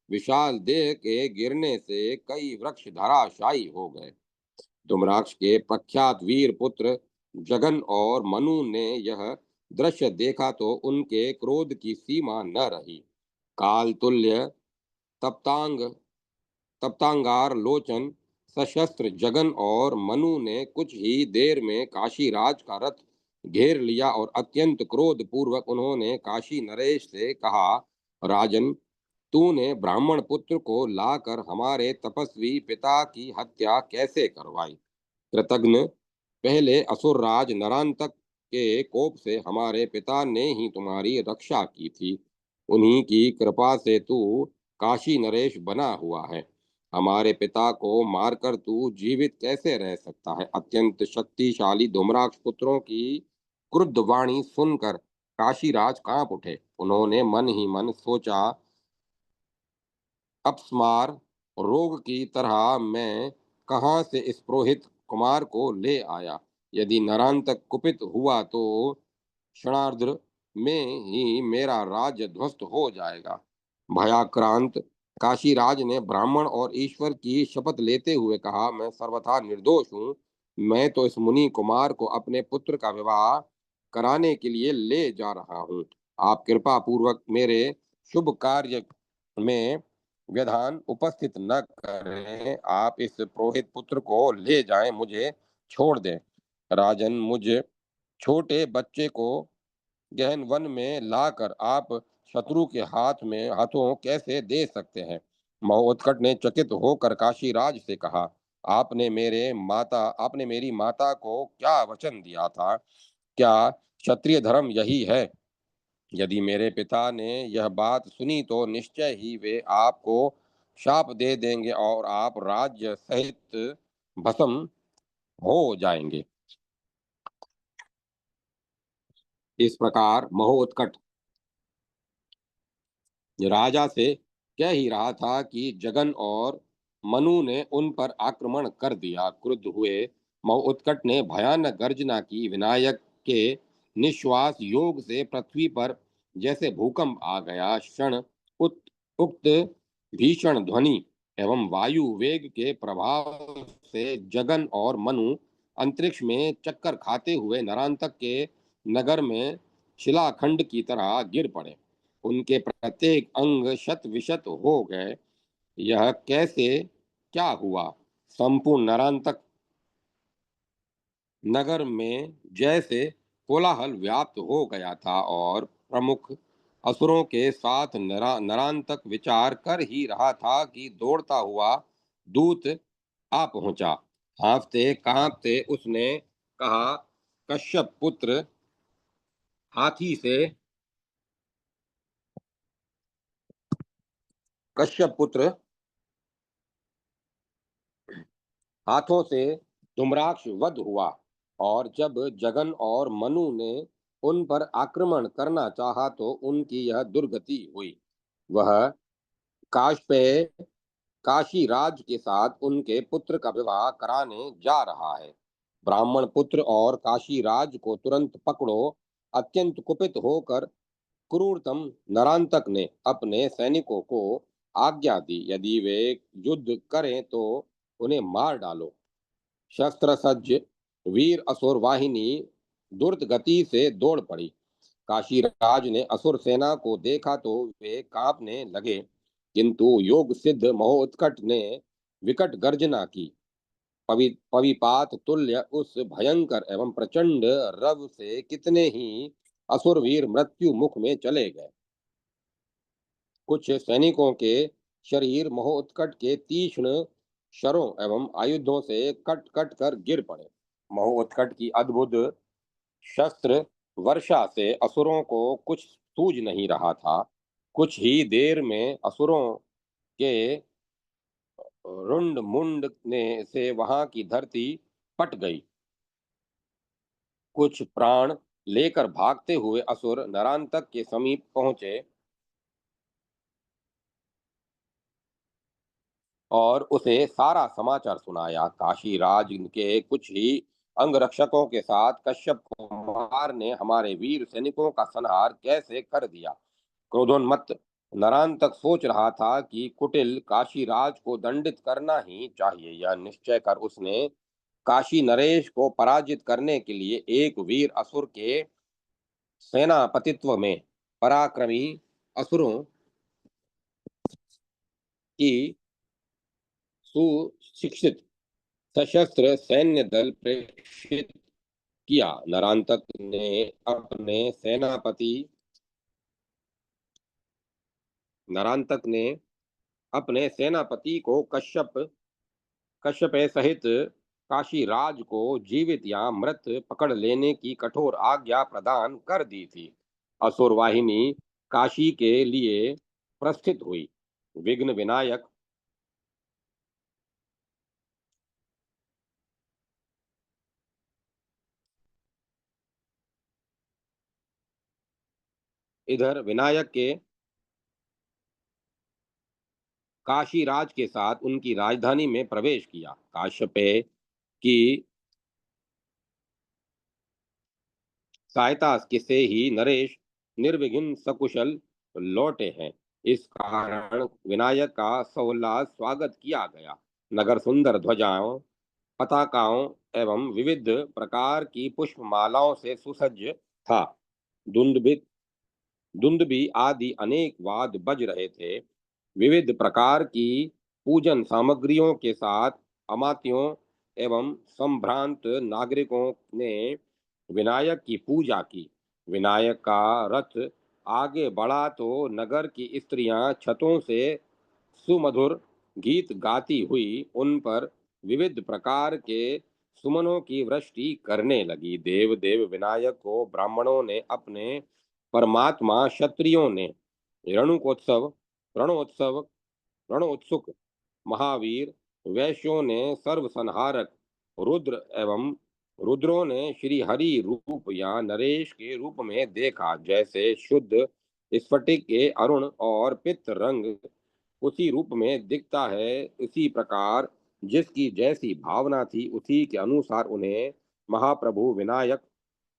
विशाल देह के गिरने से कई वृक्ष धराशायी हो गए। धूम्राक्ष के प्रख्यात वीर पुत्र जगन और मनु ने यह दृश्य देखा तो उनके क्रोध की सीमा न रही। काल तुल्य तप्तांग तप्तांगार लोचन सशस्त्र जगन और मनु ने कुछ ही देर में काशीराज का रथ घेर लिया और अत्यंत क्रोध पूर्वक उन्होंने काशी नरेश से कहा, राजन, तूने ब्राह्मण पुत्र को लाकर हमारे तपस्वी पिता की हत्या कैसे करवाई? कृतघ्न, पहले असुरराज नरांतक के कोप से हमारे पिता ने ही तुम्हारी रक्षा की थी। उन्हीं की कृपा से तू काशी नरेश बना हुआ है। हमारे पिता को मारकर तू जीवित कैसे रह सकता है? अत्यंत शक्तिशाली धूम्राक्ष पुत्रों की क्रुद्ध वाणी सुनकर काशीराज कांप उठे। उन्होंने मन ही मन सोचा, अपस्मार रोग की तरह मैं कहाँ से इस पुरोहित कुमार को ले आया? यदि नरांतक कुपित हुआ तो क्षणार्ध में ही मेरा राज्य ध्वस्त हो जाएगा। भयाक्रांत काशीराज ने ब्राह्मण और ईश्वर की शपथ लेते हुए कहा, मैं सर्वथा निर्दोष हूँ। मैं तो इस मुनि कुमार को अपने पुत्र का विवाह कराने के लिए ले जा रहा हूँ। आप कृपा पूर्वक मेरे शुभ कार्य में व्यधान उपस्थित न करें। आप इस पुरोहित पुत्र को ले जाएं, मुझे छोड़ दें। राजन, मुझ छोटे बच्चे को गहन वन में लाकर आप शत्रु के हाथों कैसे दे सकते हैं? महोत्कट ने चकित होकर काशीराज से कहा, आपने मेरी माता को क्या वचन दिया था? क्या क्षत्रिय धर्म यही है? यदि मेरे पिता ने यह बात सुनी तो निश्चय ही वे आपको शाप दे देंगे और आप राज्य सहित भस्म हो जाएंगे। इस प्रकार महोत्कट राजा से कह ही रहा था कि जगन और मनु ने उन पर आक्रमण कर दिया। क्रुद्ध हुए महोत्कट ने भयानक गर्जना की। विनायक के निश्वास योग से पृथ्वी पर जैसे भूकंप आ गया। उक्त भीषण ध्वनि एवं वायु वेग के प्रभाव से जगन और मनु अंतरिक्ष में चक्कर खाते हुए नरांतक के नगर में शिलाखंड की तरह गिर पड़े। उनके प्रत्येक अंग शत विशत हो गए। यह कैसे क्या हुआ? संपूर्ण नरांतक नगर में जैसे कोलाहल व्याप्त हो गया था और प्रमुख असुरों के साथ नरांतक विचार कर ही रहा था कि दौड़ता हुआ दूत आ पहुंचा। हाँफते कांपते उसने कहा, कश्यप पुत्र, हाथी से कश्यप पुत्र हाथों से धूम्राक्ष वध हुआ, और जब जगन और मनु ने उन पर आक्रमण करना चाहा तो उनकी यह दुर्गति हुई। वह काशपेय काशी राज के साथ उनके पुत्र का विवाह कराने जा रहा है। ब्राह्मण पुत्र और काशी राज को तुरंत पकड़ो। अत्यंत कुपित होकर क्रूरतम नरांतक ने अपने सैनिकों को आज्ञा दी, यदि वे युद्ध करें तो उन्हें मार डालो। शस्त्र सज्ज वीर असुर वाहिनी द्रुत गति से दौड़ पड़ी। काशीराज ने असुर सेना को देखा तो वे कांपने लगे, किंतु योग सिद्ध महोत्कट ने विकट गर्जना की। पविपात तुल्य उस भयंकर एवं प्रचंड रव से कितने ही असुर वीर मृत्यु मुख में चले गए। कुछ सैनिकों के शरीर महोत्कट के तीक्ष्ण शरों एवं आयुधों से कट कट कर गिर पड़े। महोत्कट की अद्भुत शस्त्र वर्षा से असुरों को कुछ सूझ नहीं रहा था। कुछ ही देर में असुरों के रुंड मुंड ने से वहां की धरती पट गई। कुछ प्राण लेकर भागते हुए असुर नरांतक के समीप पहुंचे और उसे सारा समाचार सुनाया। काशीराज के कुछ ही अंगरक्षकों के साथ कश्यप कुमार ने हमारे वीर सैनिकों का संहार कैसे कर दिया। क्रोधोन्मत्त नरांतक सोच रहा था कि कुटिल काशीराज को दंडित करना ही चाहिए। यह निश्चय कर उसने काशी नरेश को पराजित करने के लिए एक वीर असुर के सेनापतित्व में पराक्रमी असुरों की सुशिक्षित सशस्त्र सैन्य दल प्रेषित किया। नरांतक ने अपने सेनापति को कश्यप सहित काशी राज को जीवित या मृत पकड़ लेने की कठोर आज्ञा प्रदान कर दी थी। असुर वाहिनी काशी के लिए प्रस्थित हुई। विघ्न विनायक इधर विनायक के काशी राज के साथ उनकी राजधानी में प्रवेश किया। काश्यपेय की सहायता के से ही नरेश निर्विघ्न सकुशल लौटे हैं। इस कारण विनायक का सहोल्लास स्वागत किया गया। नगर सुंदर ध्वजाओं, पताकाओं एवं विविध प्रकार की पुष्पमालाओं से सुसज्ज था। दुंदुभित दुंदुभी आदि अनेक वाद्य बज रहे थे। विविध प्रकार की पूजन सामग्रियों के साथ अमात्यों एवं संभ्रांत नागरिकों ने विनायक की पूजा की। विनायक का रथ आगे बढ़ा तो नगर की स्त्रियां छतों से सुमधुर गीत गाती हुई उन पर विविध प्रकार के सुमनों की वृष्टि करने लगी। देव देव विनायक को ब्राह्मणों ने अपने परमात्मा, क्षत्रियों ने रणुकोत्सव रणोत्सव रणोत्सुक महावीर, वैश्यों ने सर्वसंहारक रुद्र एवं रुद्रों ने श्री हरि रूप या नरेश के रूप में देखा। जैसे शुद्ध स्फटिक के अरुण और पित्त रंग उसी रूप में दिखता है, उसी प्रकार जिसकी जैसी भावना थी उसी के अनुसार उन्हें महाप्रभु विनायक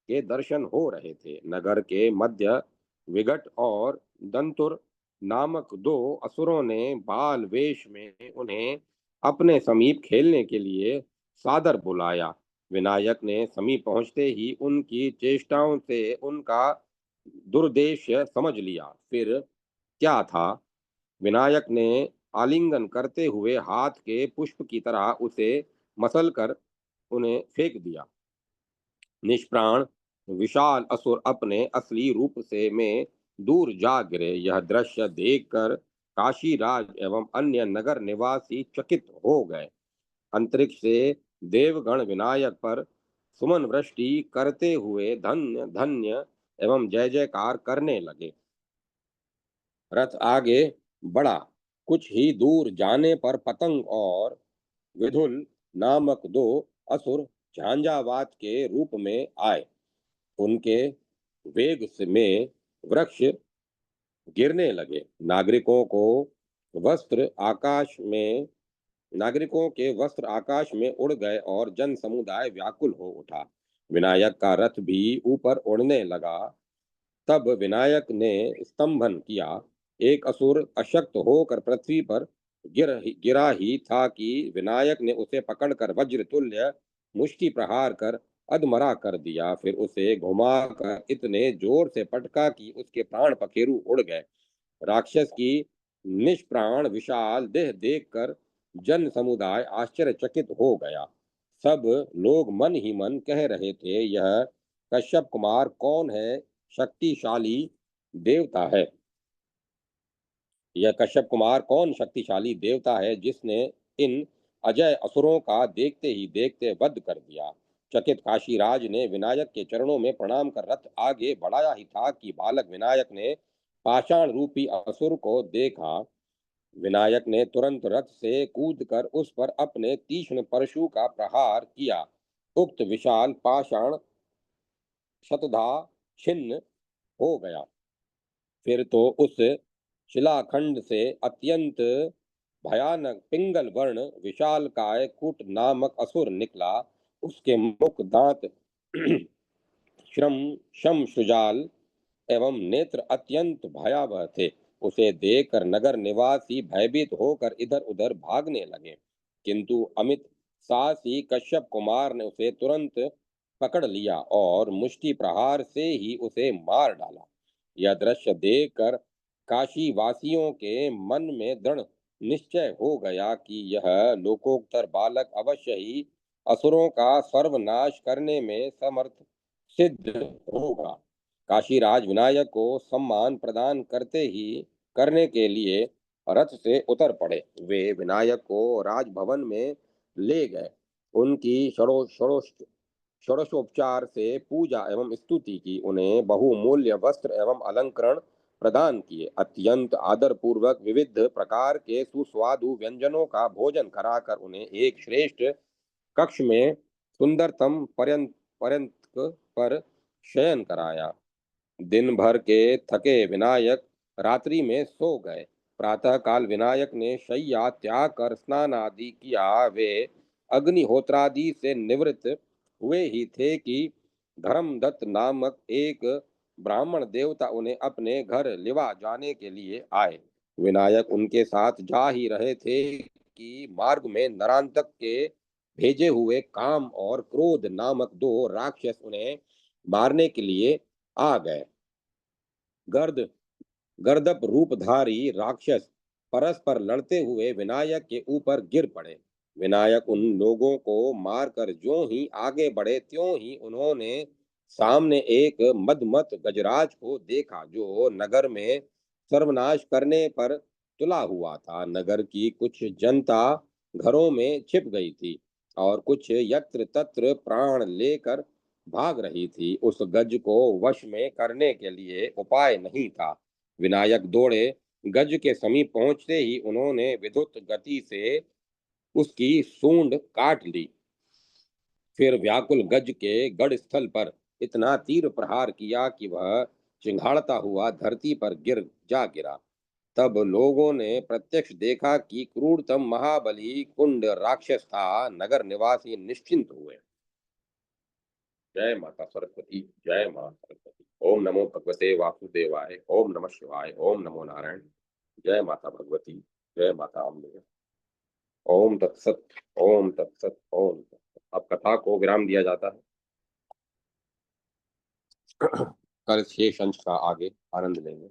के दर्शन हो रहे थे। नगर के मध्य विघट और दंतुर नामक दो असुरों ने बाल वेश में उन्हें अपने समीप खेलने के लिए सादर बुलाया। विनायक ने समीप पहुंचते ही उनकी चेष्टाओं से उनका दुर्देश्य समझ लिया। फिर क्या था, विनायक ने आलिंगन करते हुए हाथ के पुष्प की तरह उसे मसल कर उन्हें फेंक दिया। निष्प्राण विशाल असुर अपने असली रूप से में दूर जा गिरे। यह दृश्य देखकर काशीराज एवं अन्य नगर निवासी चकित हो गए। अंतरिक्ष से देवगण विनायक पर सुमन वृष्टि करते हुए धन्य धन्य एवं जय जयकार करने लगे। रथ आगे बढ़ा। कुछ ही दूर जाने पर पतंग और विधुल नामक दो असुर झांझावात के रूप में आए। उनके वेग से में वृक्ष गिरने लगे। वस्त्र आकाश में नागरिकों के वस्त्र आकाश में उड़ गए और जन समुदाय व्याकुल हो उठा। विनायक का रथ भी ऊपर उड़ने लगा। तब विनायक ने स्तंभन किया। एक असुर अशक्त होकर पृथ्वी पर गिरा ही था कि विनायक ने उसे पकड़कर वज्र तुल्य मुष्टि प्रहार कर अधमरा कर दिया। फिर उसे घुमाकर इतने जोर से पटका कि उसके प्राण पखेरु उड़ गए। राक्षस की निष्प्राण विशाल देह देखकर जन समुदाय आश्चर्यचकित हो गया। सब लोग मन ही मन कह रहे थे, यह कश्यप कुमार कौन है? शक्तिशाली देवता है। यह कश्यप कुमार कौन शक्तिशाली देवता है जिसने इन अजय असुरों का देखते ही देखते वध कर दिया। चकित काशीराज ने विनायक के चरणों में प्रणाम कर रथ आगे बढ़ाया ही था कि बालक विनायक ने पाषाण रूपी असुर को देखा। विनायक ने तुरंत रथ से कूदकर उस पर अपने तीक्ष्ण परशु का प्रहार किया। उक्त विशाल पाषाण शतधा छिन्न हो गया। फिर तो उस शिलाखंड से अत्यंत भयानक पिंगल वर्ण विशालकाय कुट नामक असुर निकला। उसके मुख दांत श्रम शम सुजाल एवं नेत्र अत्यंत भयावह थे। उसे देखकर नगर निवासी भयभीत होकर इधर उधर भागने लगे, किंतु अमित साहसी कश्यप कुमार ने उसे तुरंत पकड़ लिया और मुष्टि प्रहार से ही उसे मार डाला। यह दृश्य देखकर काशी वासियों के मन में दृढ़ निश्चय हो गया कि यह लोकोत्तर बालक अवश्य ही असुरों का सर्वनाश करने में समर्थ सिद्ध होगा। काशीराज विनायक को सम्मान प्रदान करने के लिए रथ से उतर पड़े। वे विनायक को राजभवन में ले गए। उनकी षोडशोपचार से पूजा एवं स्तुति की। उन्हें बहुमूल्य वस्त्र एवं अलंकरण प्रदान किए। अत्यंत आदर पूर्वक विविध प्रकार के सुस्वादु व्यंजनों का भोजन कराकर उन्हें एक श्रेष्ठ कक्ष में सुंदरतम पर्यंत पर्यंत पर शयन कराया। दिन भर के थके विनायक रात्रि में सो गए। प्रातः काल विनायक ने शैया त्याग कर स्नान आदि किया। वे अग्निहोत्रादि से निवृत्त हुए ही थे कि धर्मदत्त नामक एक ब्राह्मण देवता उन्हें अपने घर लिवा जाने के लिए आए। विनायक उनके साथ जा ही रहे थे कि मार्ग में नरांतक के भेजे हुए काम और क्रोध नामक दो राक्षस उन्हें मारने के लिए आ गए। गर्द गर्दप रूपधारी राक्षस परस्पर लड़ते हुए विनायक के ऊपर गिर पड़े। विनायक उन लोगों को मारकर ज्यों ही आगे बढ़े त्यों ही उन्होंने सामने एक मदमत गजराज को देखा जो नगर में सर्वनाश करने पर तुला हुआ था। नगर की कुछ जनता घरों में छिप गई थी और कुछ यत्र तत्र प्राण लेकर भाग रही थी। उस गज को वश में करने के लिए उपाय नहीं था। विनायक दौड़े। गज के समीप पहुंचते ही उन्होंने विद्युत गति से उसकी सूंड काट ली। फिर व्याकुल गज के गढ़ स्थल पर इतना तीर प्रहार किया कि वह चिंघाड़ता हुआ धरती पर गिरा। तब लोगों ने प्रत्यक्ष देखा कि क्रूरतम महाबली कुंड राक्षस था। नगर निवासी निश्चिंत हुए। जय माता सरस्वती। जय मां सरस्वती। ओम नमो भगवते वासुदेवाय। ओम नमः शिवाय। ओम नमो नारायण। जय माता भगवती। जय माता अम्बे। ओम तत्सत। ओम तत्सत। ओम तत्सत। अब कथा को विराम दिया जाता है। कल शेष अंश का आगे आनंद लेंगे।